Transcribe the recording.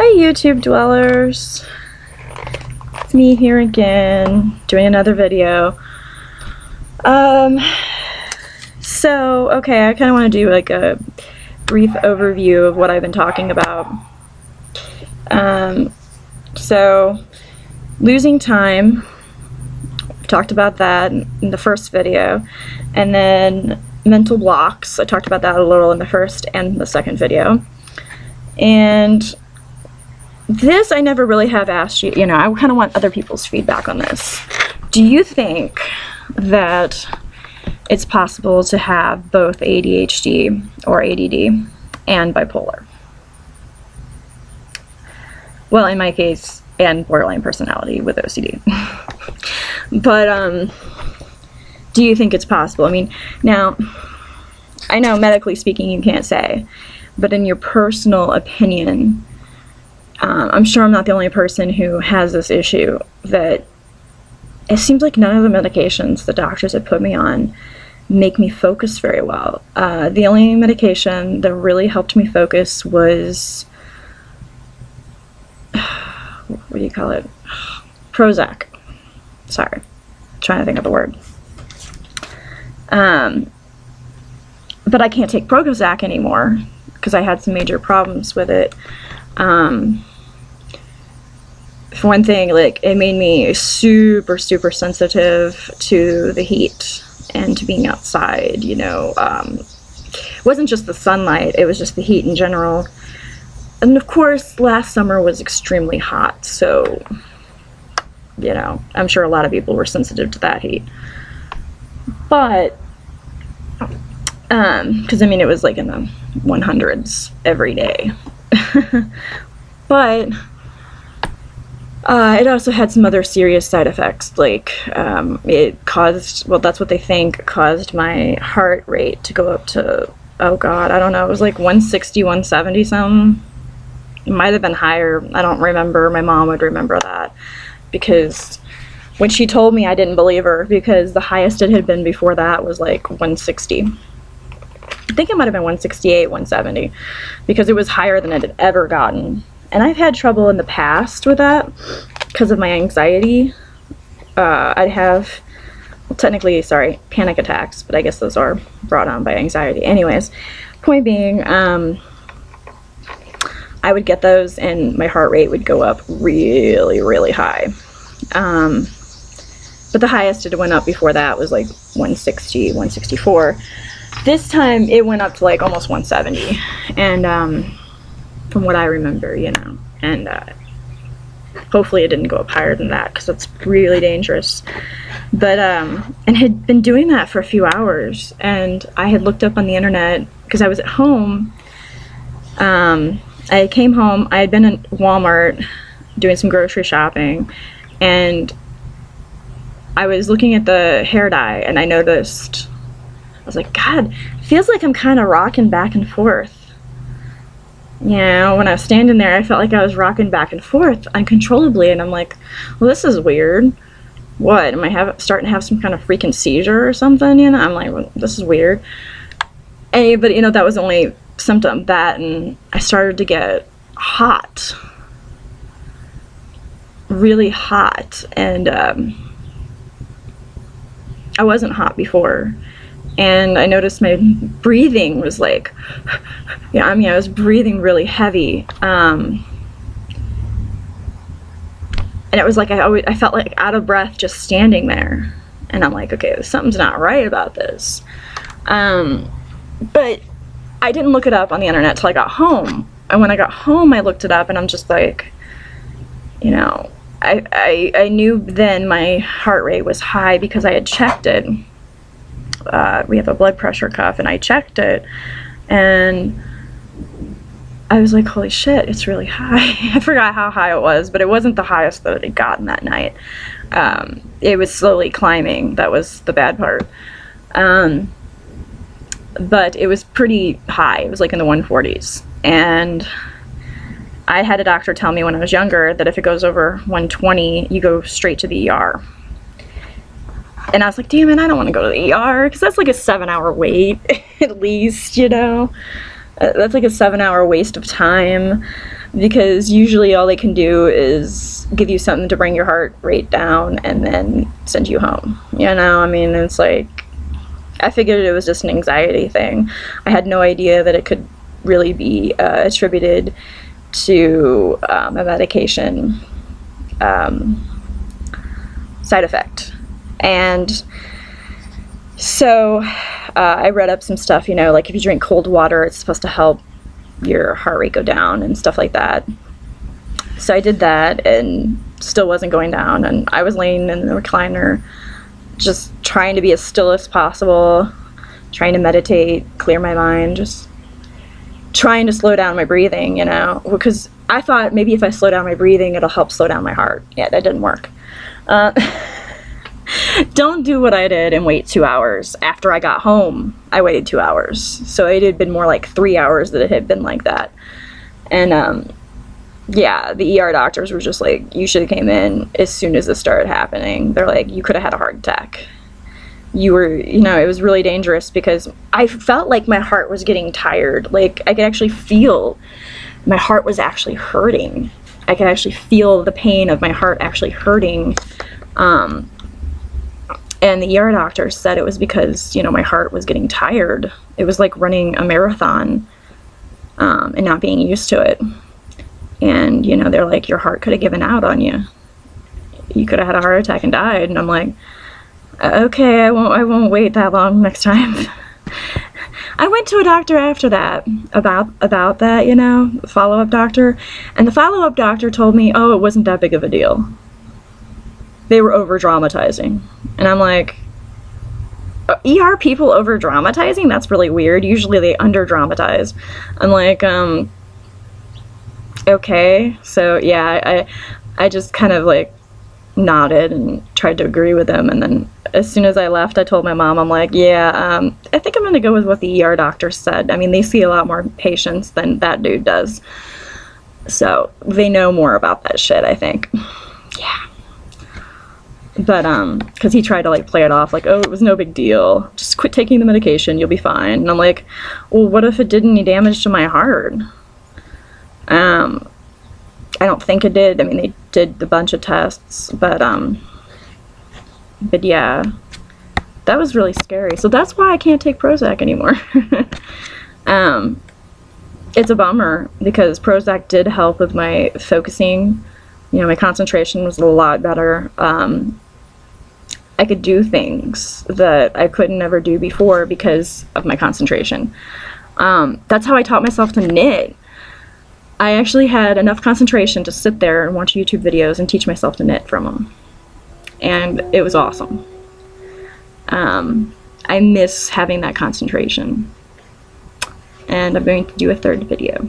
Hi YouTube dwellers, it's me here again doing another video. Okay, I kind of want to do like a brief overview of what I've been talking about. So losing time, talked about that in the first video, and then mental blocks, I talked about that a little in the first and the second video. And this I never really have asked you, I kind of want other people's feedback on this. Do you think that it's possible to have both ADHD or ADD and bipolar? Well, in my case, and borderline personality with OCD. But do you think it's possible? I mean, now, I know medically speaking you can't say, but in your personal opinion, I'm sure I'm not the only person who has this issue, that it seems like none of the medications the doctors have put me on make me focus very well. The only medication that really helped me focus was, what do you call it? Prozac. Sorry, I'm trying to think of the word. But I can't take Prozac anymore because I had some major problems with it. For one thing, like, it made me super sensitive to the heat and to being outside, it wasn't just the sunlight, it was just the heat in general. And of course, last summer was extremely hot, so, I'm sure a lot of people were sensitive to that heat. But, because, it was like in the 100s every day. But it also had some other serious side effects, like it caused, well, that's what they think, caused my heart rate to go up to, oh god, I don't know, it was like 160, 170 something. It might have been higher, I don't remember. My mom would remember that, because when she told me, I didn't believe her, because the highest it had been before that was like 160. I think it might have been 168, 170, because it was higher than it had ever gotten. And I've had trouble in the past with that because of my anxiety. I'd have, well, technically, sorry, panic attacks, but I guess those are brought on by anxiety. Anyways, point being, I would get those and my heart rate would go up really high. But the highest it went up before that was like 160, 164. This time it went up to like almost 170. And, from what I remember, and hopefully it didn't go up higher than that, because that's really dangerous. But and had been doing that for a few hours, and I had looked up on the internet because I was at home. I came home, I had been in Walmart doing some grocery shopping, and I was looking at the hair dye, and I noticed, I was like, God, it feels like I'm kind of rocking back and forth. When I was standing there, I felt like I was rocking back and forth uncontrollably, and I'm like, well, this is weird. What, am I starting to have some kind of freaking seizure or something? I'm like, well, this is weird. But that was the only symptom, that, and I started to get hot. Really hot, and I wasn't hot before. And I noticed my breathing was like, I was breathing really heavy. And it was like, I felt like out of breath just standing there. And I'm like, okay, something's not right about this. But I didn't look it up on the internet till I got home. And when I got home, I looked it up, and I'm just like, I knew then my heart rate was high because I had checked it. We have a blood pressure cuff, and I checked it, and I was like, holy shit, it's really high. I forgot how high it was, but it wasn't the highest that it had gotten that night. It was slowly climbing. That was the bad part. But it was pretty high. It was like in the 140s. And I had a doctor tell me when I was younger that if it goes over 120, you go straight to the ER. And I was like, damn it, I don't want to go to the ER, because that's like a 7-hour wait, at least, That's like a 7-hour waste of time. because usually all they can do is give you something to bring your heart rate down and then send you home. You know, I mean, it's like, I figured it was just an anxiety thing. I had no idea that it could really be attributed to a medication side effect. And so I read up some stuff, you know, like if you drink cold water, it's supposed to help your heart rate go down and stuff like that. So I did that and still wasn't going down. And I was laying in the recliner, just trying to be as still as possible, trying to meditate, clear my mind, just trying to slow down my breathing, you know, because I thought maybe if I slow down my breathing, it'll help slow down my heart. Yeah, that didn't work. Don't do what I did and wait 2 hours. After I got home, I waited 2 hours. So it had been more like 3 hours that it had been like that. And yeah, the ER doctors were just like, you should have came in as soon as this started happening. They're like, you could have had a heart attack. You were, you know, it was really dangerous because I felt like my heart was getting tired. Like I could actually feel my heart was actually hurting. I could actually feel the pain of my heart actually hurting. And the ER doctor said it was because, you know, my heart was getting tired. It was like running a marathon and not being used to it. And, you know, they're like, your heart could have given out on you. You could have had a heart attack and died. And I'm like, okay, I won't wait that long next time. I went to a doctor after that about that, you know, follow-up doctor. And the follow-up doctor told me, oh, it wasn't that big of a deal. They were over-dramatizing. And I'm like, ER people over-dramatizing? That's really weird. Usually they under-dramatize. I'm like, okay. So yeah, I just kind of like nodded and tried to agree with him. And then as soon as I left, I told my mom, I'm like, yeah, I think I'm going to go with what the ER doctor said. I mean, they see a lot more patients than that dude does. So they know more about that shit, I think. Yeah. But, because he tried to, like, play it off, like, oh, it was no big deal. Just quit taking the medication, you'll be fine. And I'm like, well, what if it did any damage to my heart? I don't think it did. I mean, they did a bunch of tests, but yeah, that was really scary. So that's why I can't take Prozac anymore. It's a bummer because Prozac did help with my focusing. You know, my concentration was a lot better. I could do things that I could never do before because of my concentration. That's how I taught myself to knit. I actually had enough concentration to sit there and watch YouTube videos and teach myself to knit from them. And it was awesome. I miss having that concentration. And I'm going to do a third video.